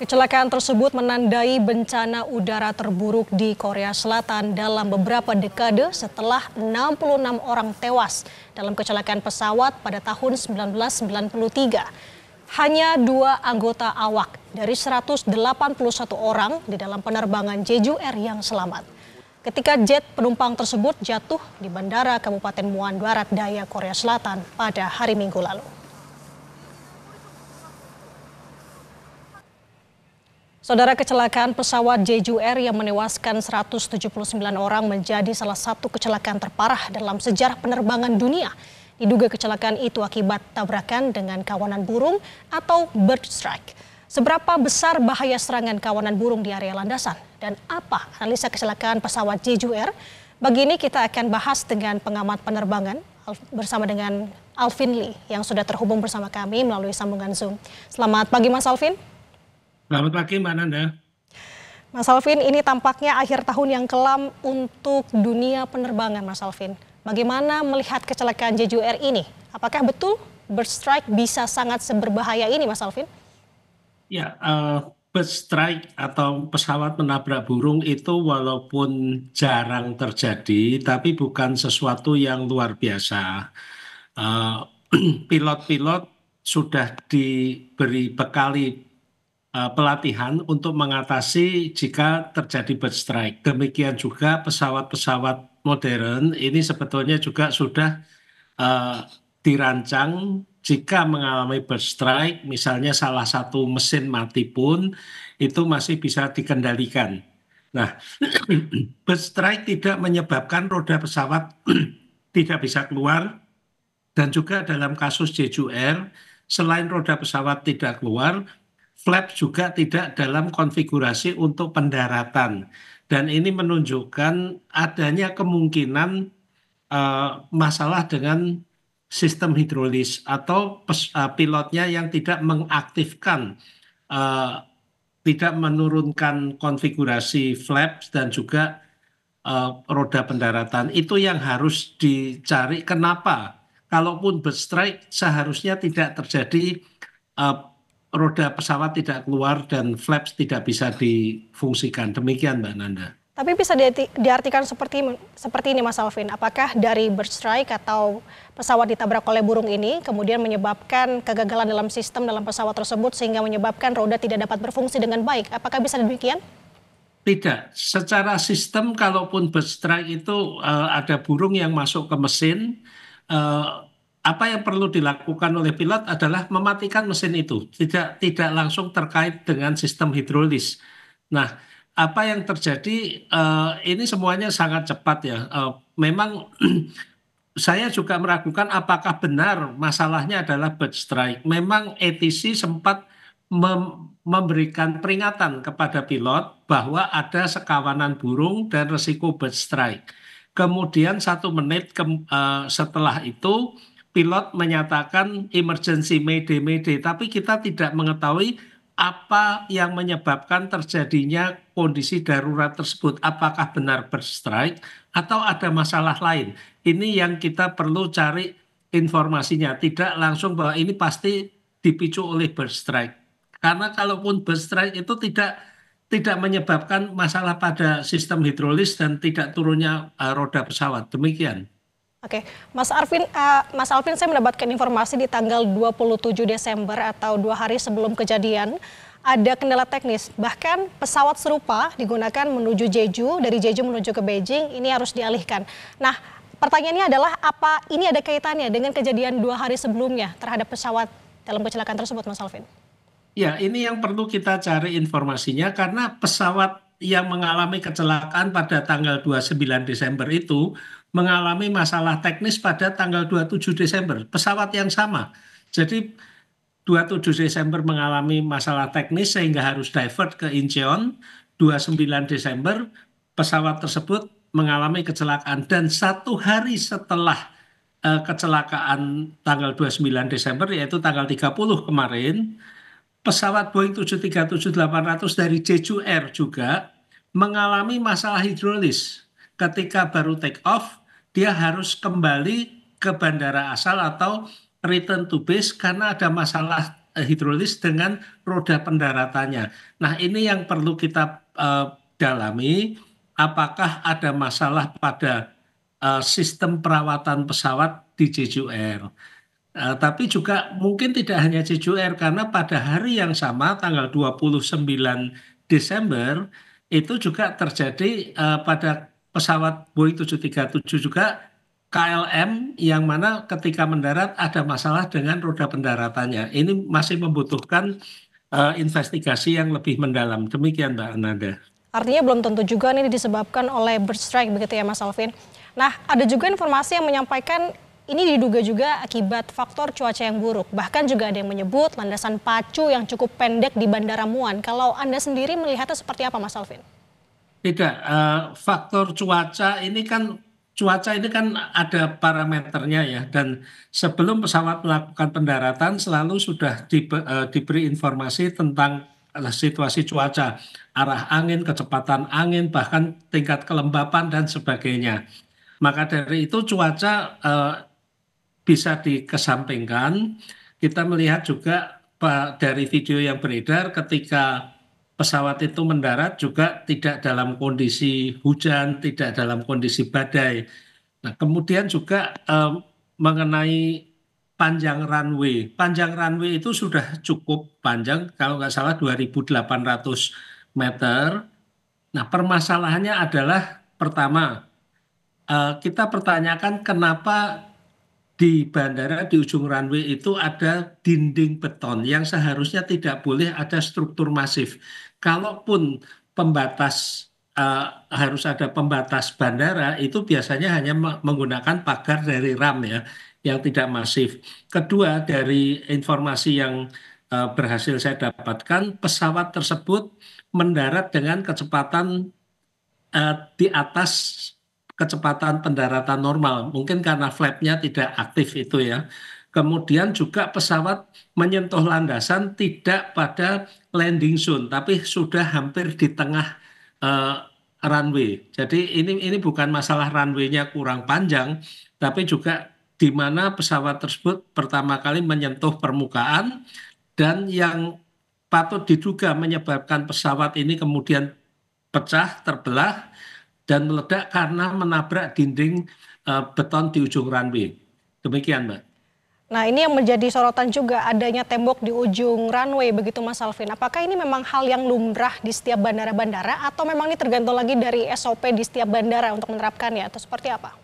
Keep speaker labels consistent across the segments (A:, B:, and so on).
A: Kecelakaan tersebut menandai bencana udara terburuk di Korea Selatan dalam beberapa dekade setelah 66 orang tewas dalam kecelakaan pesawat pada tahun 1993. Hanya 2 anggota awak dari 181 orang di dalam penerbangan Jeju Air yang selamat. Ketika jet penumpang tersebut jatuh di Bandara Kabupaten Muan Barat Daya, Korea Selatan pada hari Minggu lalu. Saudara, kecelakaan pesawat Jeju Air yang menewaskan 179 orang menjadi salah satu kecelakaan terparah dalam sejarah penerbangan dunia. Diduga kecelakaan itu akibat tabrakan dengan kawanan burung atau bird strike. Seberapa besar bahaya serangan kawanan burung di area landasan? Dan apa analisa kecelakaan pesawat Jeju Air? Bagi ini kita akan bahas dengan pengamat penerbangan bersama dengan Alvin Lee yang sudah terhubung bersama kami melalui sambungan Zoom. Selamat pagi Mas Alvin.
B: Selamat pagi Mbak Nanda.
A: Mas Alvin, ini tampaknya akhir tahun yang kelam untuk dunia penerbangan, Mas Alvin. Bagaimana melihat kecelakaan Jeju Air ini? Apakah betul bird strike bisa sangat seberbahaya ini, Mas Alvin?
B: Ya, bird strike atau pesawat menabrak burung itu walaupun jarang terjadi, tapi bukan sesuatu yang luar biasa. Pilot-pilot sudah diberi bekali pelatihan untuk mengatasi jika terjadi bird strike. Demikian juga pesawat-pesawat modern ini sebetulnya juga sudah dirancang jika mengalami bird strike, misalnya salah satu mesin mati pun itu masih bisa dikendalikan. Nah, bird strike tidak menyebabkan roda pesawat tidak bisa keluar, dan juga dalam kasus Jeju Air, selain roda pesawat tidak keluar, flap juga tidak dalam konfigurasi untuk pendaratan. Dan ini menunjukkan adanya kemungkinan masalah dengan sistem hidrolis atau pilotnya yang tidak mengaktifkan, tidak menurunkan konfigurasi flaps dan juga roda pendaratan. Itu yang harus dicari. Kenapa? Kalaupun bird strike seharusnya tidak terjadi, roda pesawat tidak keluar dan flaps tidak bisa difungsikan. Demikian Mbak Nanda.
A: Tapi bisa diartikan seperti ini Mas Alvin, apakah dari bird strike atau pesawat ditabrak oleh burung ini kemudian menyebabkan kegagalan dalam sistem dalam pesawat tersebut sehingga menyebabkan roda tidak dapat berfungsi dengan baik? Apakah bisa demikian?
B: Tidak, secara sistem kalaupun bird strike itu ada burung yang masuk ke mesin, apa yang perlu dilakukan oleh pilot adalah mematikan mesin itu, tidak langsung terkait dengan sistem hidrolis. Nah, apa yang terjadi ini semuanya sangat cepat ya. Memang saya juga meragukan apakah benar masalahnya adalah bird strike. Memang ATC sempat memberikan peringatan kepada pilot bahwa ada sekawanan burung dan resiko bird strike. Kemudian 1 menit setelah itu pilot menyatakan emergency mayday, tapi kita tidak mengetahui apa yang menyebabkan terjadinya kondisi darurat tersebut. Apakah benar bird strike atau ada masalah lain? Ini yang kita perlu cari informasinya. Tidak langsung bahwa ini pasti dipicu oleh bird strike. Karena kalaupun bird strike itu tidak menyebabkan masalah pada sistem hidrolis dan tidak turunnya roda pesawat. Demikian.
A: Oke, Mas Alvin, saya mendapatkan informasi di tanggal 27 Desember atau 2 hari sebelum kejadian ada kendala teknis. Bahkan pesawat serupa digunakan menuju Jeju, dari Jeju menuju ke Beijing, ini harus dialihkan. Nah, pertanyaannya adalah apa ini ada kaitannya dengan kejadian 2 hari sebelumnya terhadap pesawat dalam kecelakaan tersebut, Mas Alvin?
B: Ya, ini yang perlu kita cari informasinya karena pesawat yang mengalami kecelakaan pada tanggal 29 Desember itu mengalami masalah teknis pada tanggal 27 Desember, pesawat yang sama. Jadi 27 Desember mengalami masalah teknis sehingga harus divert ke Incheon. 29 Desember pesawat tersebut mengalami kecelakaan dan 1 hari setelah kecelakaan tanggal 29 Desember yaitu tanggal 30 kemarin, pesawat Boeing 737-800 dari Jeju Air juga mengalami masalah hidrolis. Ketika baru take off, dia harus kembali ke bandara asal atau return to base karena ada masalah hidrolis dengan roda pendaratannya. Nah, ini yang perlu kita dalami, apakah ada masalah pada sistem perawatan pesawat di Jeju Air. Tapi juga mungkin tidak hanya Jeju Air, karena pada hari yang sama tanggal 29 Desember itu juga terjadi pada pesawat Boeing 737 juga KLM, yang mana ketika mendarat ada masalah dengan roda pendaratannya. Ini masih membutuhkan investigasi yang lebih mendalam. Demikian Mbak Ananda.
A: Artinya belum tentu juga ini disebabkan oleh bird strike begitu ya Mas Alvin. Nah, ada juga informasi yang menyampaikan ini diduga juga akibat faktor cuaca yang buruk. Bahkan juga ada yang menyebut landasan pacu yang cukup pendek di Bandara Muan. Kalau Anda sendiri melihatnya seperti apa Mas Alvin?
B: Tidak, faktor cuaca ini kan ada parameternya ya, dan sebelum pesawat melakukan pendaratan selalu sudah diberi informasi tentang situasi cuaca, arah angin, kecepatan angin, bahkan tingkat kelembapan dan sebagainya. Maka dari itu cuaca bisa dikesampingkan. Kita melihat juga dari video yang beredar ketika pesawat itu mendarat juga tidak dalam kondisi hujan, tidak dalam kondisi badai. Nah, kemudian juga mengenai panjang runway. Panjang runway itu sudah cukup panjang, kalau nggak salah 2.800 meter. Nah, permasalahannya adalah pertama, kita pertanyakan kenapa di bandara di ujung runway itu ada dinding beton yang seharusnya tidak boleh ada struktur masif. Kalaupun pembatas harus ada pembatas bandara, itu biasanya hanya menggunakan pagar dari ram ya, yang tidak masif. Kedua, dari informasi yang berhasil saya dapatkan, pesawat tersebut mendarat dengan kecepatan di atas kecepatan pendaratan normal, mungkin karena flapnya tidak aktif itu ya. Kemudian juga pesawat menyentuh landasan tidak pada landing zone, tapi sudah hampir di tengah eh, runway. Jadi ini bukan masalah runway-nya kurang panjang, tapi juga di mana pesawat tersebut pertama kali menyentuh permukaan, dan yang patut diduga menyebabkan pesawat ini kemudian pecah, terbelah, dan meledak karena menabrak dinding beton di ujung runway. Demikian, Mbak.
A: Nah, ini yang menjadi sorotan juga adanya tembok di ujung runway begitu Mas Alvin. Apakah ini memang hal yang lumrah di setiap bandara-bandara atau memang ini tergantung lagi dari SOP di setiap bandara untuk menerapkannya atau seperti apa?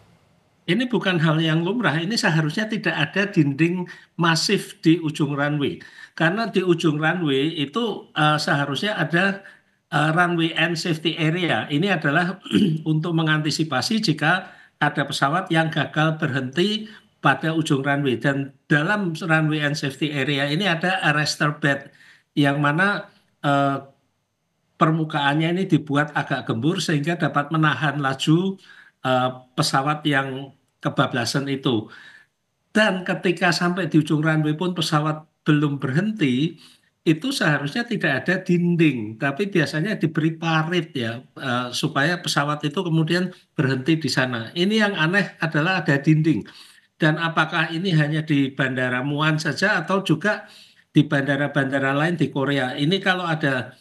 B: Ini bukan hal yang lumrah, ini seharusnya tidak ada dinding masif di ujung runway. Karena di ujung runway itu seharusnya ada runway and safety area. Ini adalah untuk mengantisipasi jika ada pesawat yang gagal berhenti pada ujung runway. Dan dalam runway and safety area ini ada arrestor bed, yang mana permukaannya ini dibuat agak gembur sehingga dapat menahan laju pesawat yang kebablasan itu. Dan ketika sampai di ujung runway pun pesawat belum berhenti, itu seharusnya tidak ada dinding, tapi biasanya diberi parit ya, supaya pesawat itu kemudian berhenti di sana. Ini yang aneh adalah ada dinding. Dan apakah ini hanya di Bandara Muan saja atau juga di bandara-bandara lain di Korea? Ini kalau ada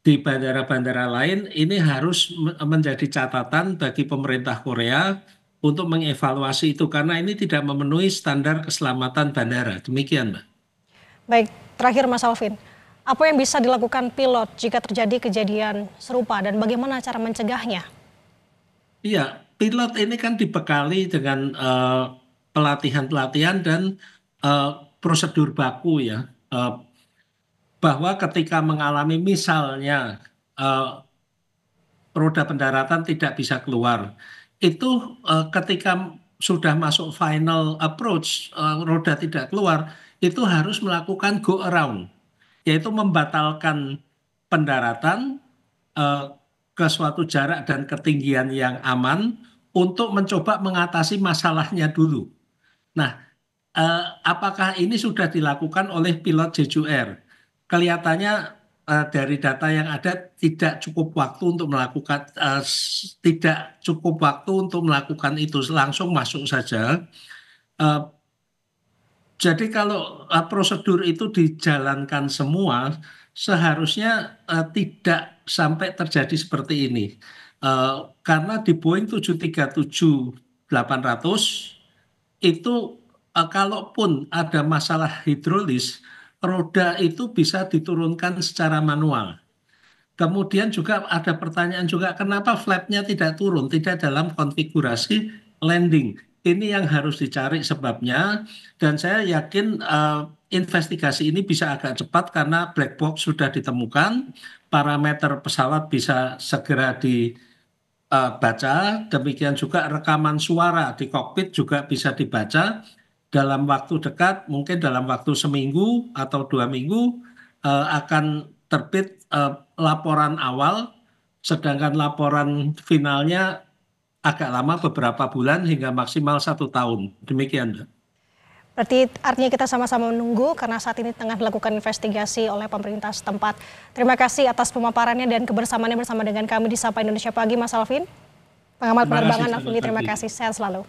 B: di bandara-bandara lain, ini harus menjadi catatan bagi pemerintah Korea untuk mengevaluasi itu, karena ini tidak memenuhi standar keselamatan bandara. Demikian, Mbak.
A: Baik, terakhir Mas Alvin. Apa yang bisa dilakukan pilot jika terjadi kejadian serupa dan bagaimana cara mencegahnya?
B: Iya, pilot ini kan dibekali dengan pelatihan-pelatihan dan eh, prosedur baku ya. Eh, bahwa ketika mengalami misalnya eh, roda pendaratan tidak bisa keluar, itu ketika sudah masuk final approach, roda tidak keluar, itu harus melakukan go around, yaitu membatalkan pendaratan eh, ke suatu jarak dan ketinggian yang aman untuk mencoba mengatasi masalahnya dulu. Nah, apakah ini sudah dilakukan oleh pilot Jeju Air? Kelihatannya dari data yang ada tidak cukup waktu untuk melakukan tidak cukup waktu untuk melakukan itu, langsung masuk saja. Eh, Jadi kalau prosedur itu dijalankan semua, seharusnya tidak sampai terjadi seperti ini. Karena di Boeing 737-800 itu kalaupun ada masalah hidrolis, roda itu bisa diturunkan secara manual. Kemudian juga ada pertanyaan juga kenapa flapnya tidak turun, tidak dalam konfigurasi landing. Ini yang harus dicari sebabnya dan saya yakin investigasi ini bisa agak cepat karena black box sudah ditemukan, parameter pesawat bisa segera dibaca, demikian juga rekaman suara di kokpit juga bisa dibaca dalam waktu dekat, mungkin dalam waktu seminggu atau 2 minggu akan terbit laporan awal, sedangkan laporan finalnya agak lama beberapa bulan hingga maksimal 1 tahun. Demikian, Mbak.
A: Berarti artinya kita sama-sama menunggu karena saat ini tengah dilakukan investigasi oleh pemerintah setempat. Terima kasih atas pemaparannya dan kebersamaannya bersama dengan kami di Sapa Indonesia Pagi, Mas Alvin. Pengamat
B: Terima kasih,
A: penerbangan
B: selamat
A: Alvin, terima
B: pagi.
A: kasih. Sehat selalu.